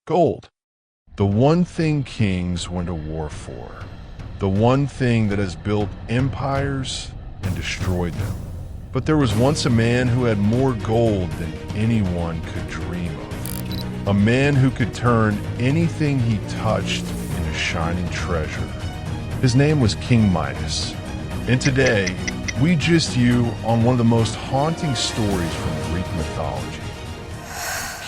Gold. The one thing kings went to war for. The one thing that has built empires and destroyed them. But there was once a man who had more gold than anyone could dream of. A man who could turn anything he touched into shining treasure. His name was King Midas. And today, we gist you on one of the most haunting stories from Greek mythology.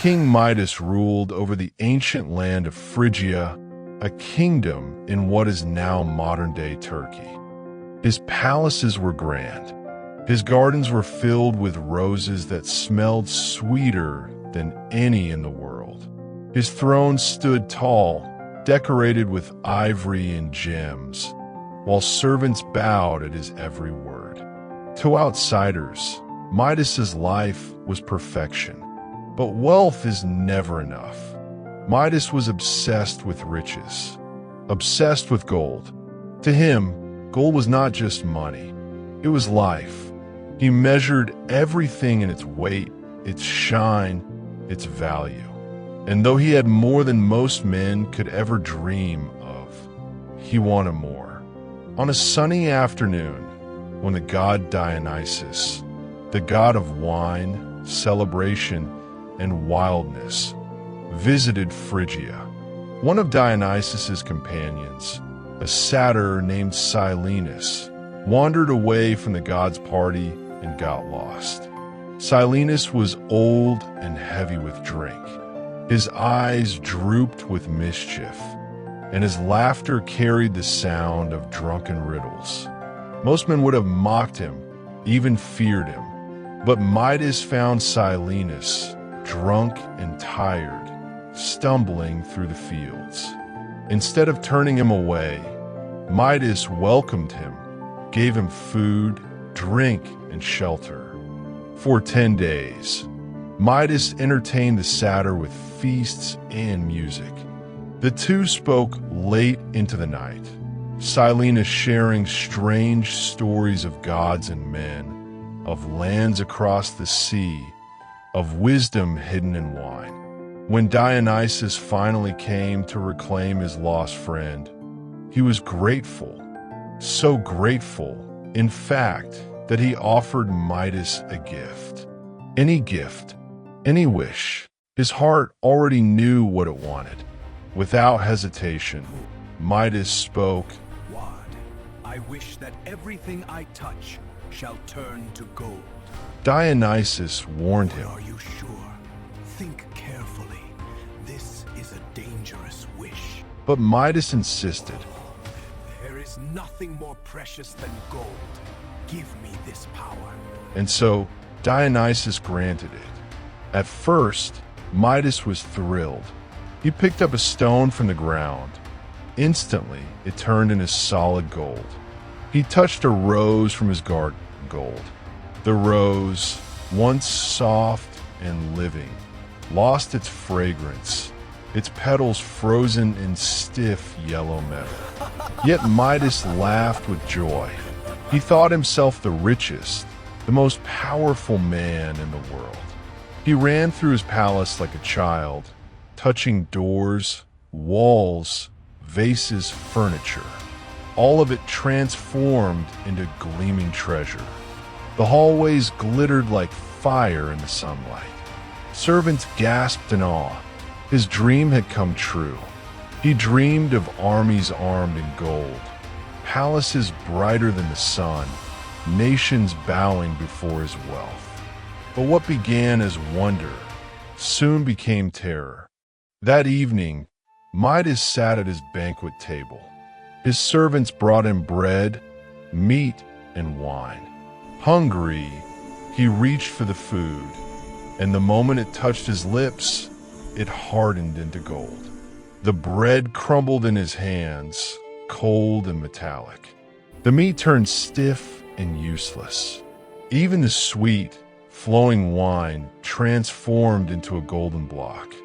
King Midas ruled over the ancient land of Phrygia, a kingdom in what is now modern-day Turkey. His palaces were grand. His gardens were filled with roses that smelled sweeter than any in the world. His throne stood tall, decorated with ivory and gems, while servants bowed at his every word. To outsiders, Midas's life was perfection. But wealth is never enough. Midas was obsessed with riches, obsessed with gold. To him, gold was not just money, it was life. He measured everything in its weight, its shine, its value. And though he had more than most men could ever dream of, he wanted more. On a sunny afternoon, when the god Dionysus, the god of wine, celebration, and wildness, visited Phrygia, one of Dionysus's companions, a satyr named Silenus, wandered away from the god's party and got lost. Silenus was old and heavy with drink. His eyes drooped with mischief, and his laughter carried the sound of drunken riddles. Most men would have mocked him, even feared him, but Midas found Silenus drunk and tired, stumbling through the fields. Instead of turning him away, Midas welcomed him, gave him food, drink, and shelter. For 10 days, Midas entertained the satyr with feasts and music. The two spoke late into the night, Silenus sharing strange stories of gods and men, of lands across the sea, of wisdom hidden in wine. When Dionysus finally came to reclaim his lost friend, he was grateful, so grateful, in fact, that he offered Midas a gift. Any gift, any wish. His heart already knew what it wanted. Without hesitation, Midas spoke, "Wad, I wish that everything I touch shall turn to gold." Dionysus warned him. Are you sure? Think carefully. This is a dangerous wish. But Midas insisted. There is nothing more precious than gold. Give me this power. And so Dionysus granted it. At first, Midas was thrilled. He picked up a stone from the ground. Instantly, it turned into solid gold. He touched a rose from his garden, gold. The rose, once soft and living, lost its fragrance, its petals frozen in stiff yellow metal. Yet Midas laughed with joy. He thought himself the richest, the most powerful man in the world. He ran through his palace like a child, touching doors, walls, vases, furniture. All of it transformed into gleaming treasure. The hallways glittered like fire in the sunlight. Servants gasped in awe. His dream had come true. He dreamed of armies armed in gold, palaces brighter than the sun, nations bowing before his wealth. But what began as wonder soon became terror. That evening, Midas sat at his banquet table. His servants brought him bread, meat, and wine. Hungry, he reached for the food, and the moment it touched his lips, it hardened into gold. The bread crumbled in his hands, cold and metallic. The meat turned stiff and useless. Even the sweet, flowing wine transformed into a golden block.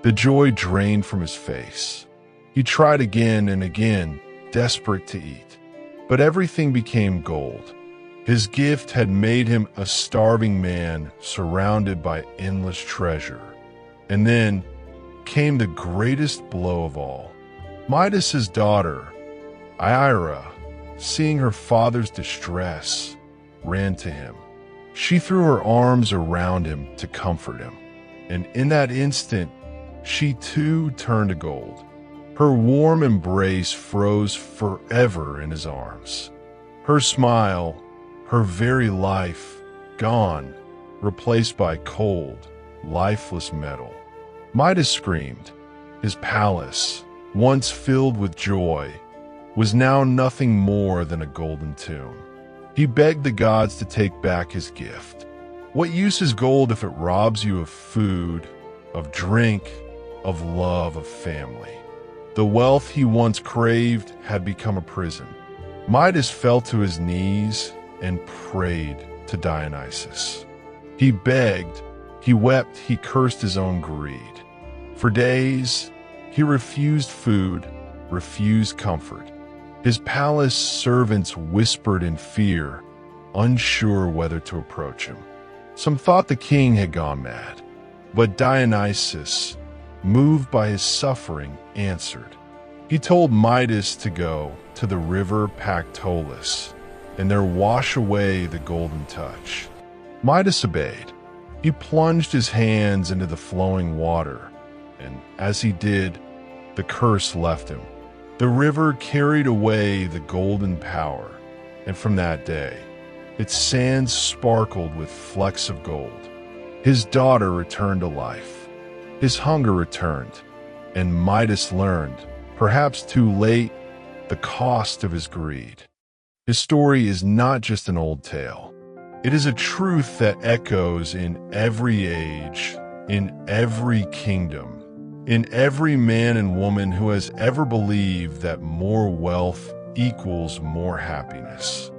The joy drained from his face. He tried again and again, desperate to eat. But everything became gold. His gift had made him a starving man surrounded by endless treasure. And then, came the greatest blow of all. Midas's daughter, Ira, seeing her father's distress, ran to him. She threw her arms around him to comfort him, and in that instant, she too turned to gold. Her warm embrace froze forever in his arms. Her smile, her very life, gone, replaced by cold, lifeless metal. Midas screamed. His palace, once filled with joy, was now nothing more than a golden tomb. He begged the gods to take back his gift. What use is gold if it robs you of food, of drink, of love, of family? The wealth he once craved had become a prison. Midas fell to his knees and prayed to Dionysus. He begged, he wept, he cursed his own greed. For days, he refused food, refused comfort. His palace servants whispered in fear, unsure whether to approach him. Some thought the king had gone mad, but Dionysus, moved by his suffering, answered. He told Midas to go to the river Pactolus and there wash away the golden touch. Midas obeyed. He plunged his hands into the flowing water, and as he did, the curse left him. The river carried away the golden power, and from that day, its sands sparkled with flecks of gold. His daughter returned to life. His hunger returned, and Midas learned, perhaps too late, the cost of his greed. His story is not just an old tale. It is a truth that echoes in every age, in every kingdom, in every man and woman who has ever believed that more wealth equals more happiness.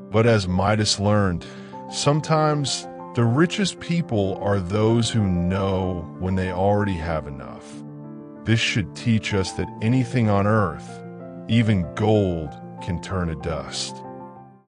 But as Midas learned, sometimes the richest people are those who know when they already have enough. This should teach us that anything on earth, even gold, can turn to dust.